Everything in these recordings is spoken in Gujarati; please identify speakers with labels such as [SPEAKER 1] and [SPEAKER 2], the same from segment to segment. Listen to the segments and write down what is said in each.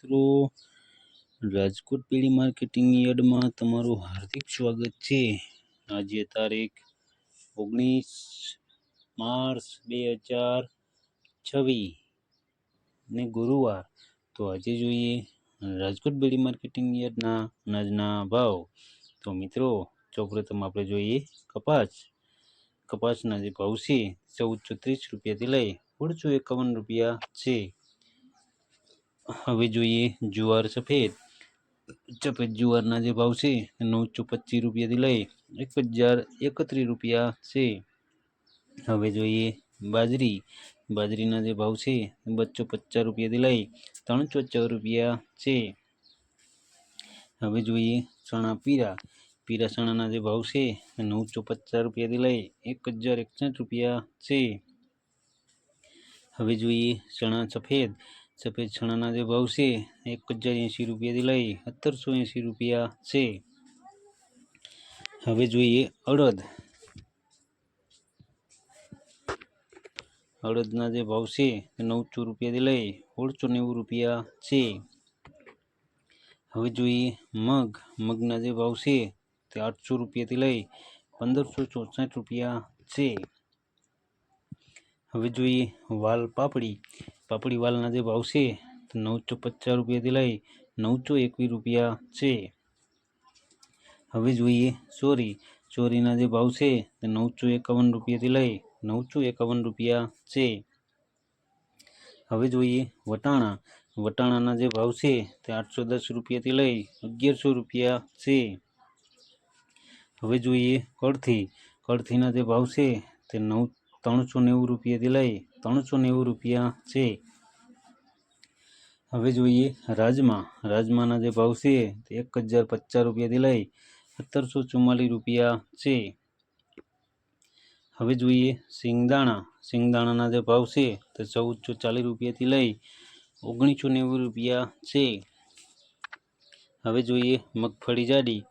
[SPEAKER 1] મિત્રો રાજકોટ પેઢી માર્કેટિંગ યાર્ડમાં તમારું હાર્દિક સ્વાગત છે। આજે તારીખ 19 માર્ચ 2026 ને ગુરુવાર। તો આજે જોઈએ રાજકોટ પેઢી માર્કેટિંગ યાર્ડના અનાજના ભાવ। તો મિત્રો સૌપ્રથમ આપણે જોઈએ કપાસના જે ભાવ છે 1430 રૂપિયાથી લઈ 1651 રૂપિયા છે। હવે જોઈએ જુવાર સફેદ જુવારના જે ભાવ છે 925 રૂપિયાથી લઈ 1031 રૂપિયા છે। હવે જોઈએ બાજરીના જે ભાવ છે 250 રૂપિયાથી લઈ 314 રૂપિયા છે। હવે જોઈએ ચણા પીરા ચણાના જે ભાવ છે 950 રૂપિયાથી લઈ 1061 રૂપિયા છે। હવે જોઈએ ચણા સફેદ ચણાના જે ભાવ છે 1080 રૂપિયાથી લઈ 1780 રૂપિયા છે। હવે જોઈએ અડદના જે ભાવ છે 900 રૂપિયાથી લઈ 1690 રૂપિયા છે। હવે જોઈએ મગના જે ભાવ છે તે 800 રૂપિયાથી લઈ 1564 રૂપિયા છે। હવે જોઈએ પાપડી વાલના જે ભાવ છે 950 રૂપિયાથી લઈ 921 રૂપિયા છે। હવે જોઈએ ચોરીના જે ભાવ છે તે 951 રૂપિયાથી લઈ 951 રૂપિયા છે। હવે જોઈએ વટાણાના જે ભાવ છે તે 810 રૂપિયાથી લઈ 1100 રૂપિયા છે। હવે જોઈએ કળથીના જે ભાવ છે તે 390 રૂપિયાથી લઈ 390 રૂપિયા છે। હવે જોઈએ રાજમાના જે ભાવ છે તે 1050 રૂપિયાથી લઈ 1744 રૂપિયા છે। હવે જોઈએ સિંગદાણાના જે ભાવ છે તે 1440 રૂપિયાથી લઈ 1990 રૂપિયા છે। હવે જોઈએ મગફળી જાડી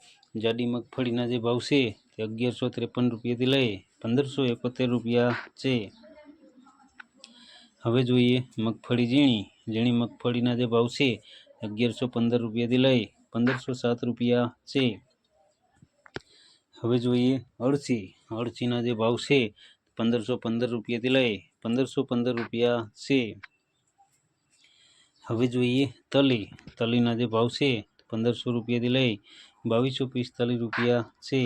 [SPEAKER 1] મગફળીના જે ભાવ છે તે 1153 રૂપિયાથી લઈ 1571 રૂપિયા છે। હવે જોઈએ મગફળી ઝીણી મગફળીના જે ભાવ છે 1115 રૂપિયાથી લઈ 1507 રૂપિયા છે। હવે જોઈએ અળસીના જે ભાવ છે 1515 રૂપિયાથી લઈ 1515 રૂપિયા છે। હવે જોઈએ તલીના જે ભાવ છે 1500 રૂપિયાથી લઈ 2245 રૂપિયા છે।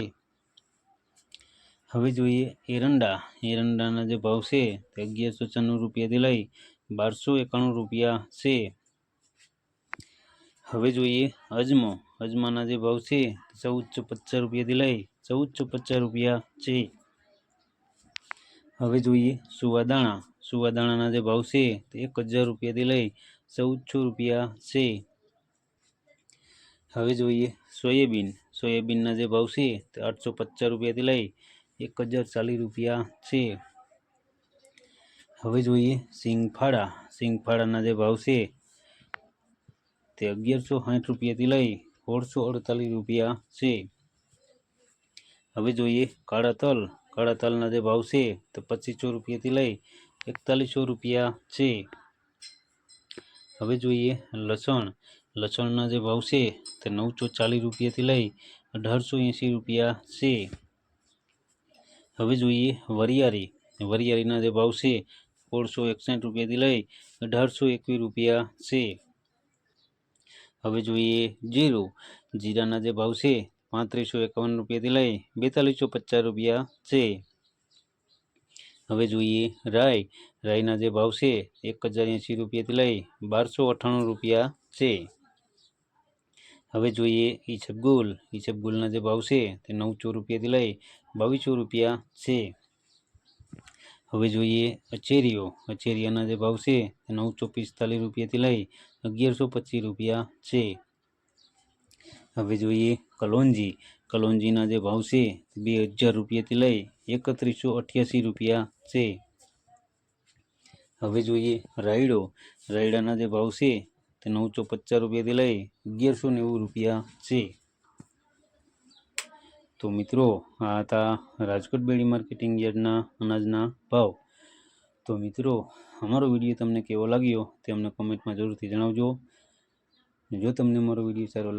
[SPEAKER 1] હવે જોઈએ એરંડાના જે ભાવ છે તે 1194 રૂપિયાથી લઈ 1291 રૂપિયા છે। હવે જોઈએ અજમાના જે ભાવ છે 1450 રૂપિયાથી લઈ 1450 રૂપિયા છે। હવે જોઈએ સુવાદાણાના જે ભાવ છે તે 1000 રૂપિયાથી લઈ 1400 રૂપિયા છે। હવે જોઈએ સોયાબીનના જે ભાવ છે તે 850 રૂપિયાથી લઈ 1040 રૂપિયા છે। હવે જોઈએ સિંગફાળાના જે ભાવ છે તે 1160 રૂપિયાથી લઈ 1648 રૂપિયા છે। હવે જોઈએ કાળા તલના જે ભાવ છે તે 2500 રૂપિયાથી લઈ 4100 રૂપિયા છે। હવે જોઈએ લસણના જે ભાવ છે તે 940 રૂપિયાથી લઈ 1880 રૂપિયા છે। હવે જોઈએ વરિયાળીના જે ભાવ છે 1661 રૂપિયાથી લઈ 1821 રૂપિયા છે। હવે જોઈએ જીરાના જે ભાવ છે 3551 રૂપિયાથી લઈ 4250 રૂપિયા છે। હવે જોઈએ રાઈના જે ભાવ છે 1080 રૂપિયાથી લઈ 1298 રૂપિયા છે। હવે જોઈએ ઈસબગુલના જે ભાવ છે તે 900 રૂપિયાથી લઈ 2200 રૂપિયા છે। હવે જોઈએ અચેરિયાના જે ભાવ છે તે 945 રૂપિયાથી લઈ 1125 રૂપિયા છે। હવે જોઈએ કલોંજીના જે ભાવ છે 2000 રૂપિયાથી લઈ 3188 રૂપિયા છે। હવે જોઈએ રાયડાના જે ભાવ છે તે 950 રૂપિયાથી લઈ 1190 રૂપિયા છે। તો મિત્રો આ હતા રાજકોટ પેઢી માર્કેટિંગ યાર્ડના અનાજના ભાવ। તો મિત્રો અમારો વિડીયો તમને કેવો લાગ્યો તે અમને કોમેન્ટમાં જરૂરથી જણાવજો। જો તમને મારો વિડીયો સારો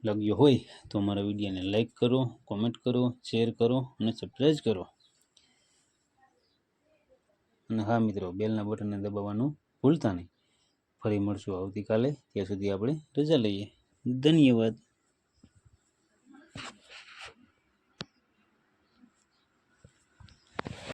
[SPEAKER 1] લાગ્યો હોય તો મારા વિડીયોને લાઈક કરો, કોમેન્ટ કરો, શેર કરો અને સબસ્ક્રાઈબ કરો. અને હા મિત્રો, બેલના બટનને દબાવવાનું ભૂલતા નહીં. ફરી મળશું આવતીકાલે. ત્યાં સુધી આપણે રજા લઈએ. ધન્યવાદ.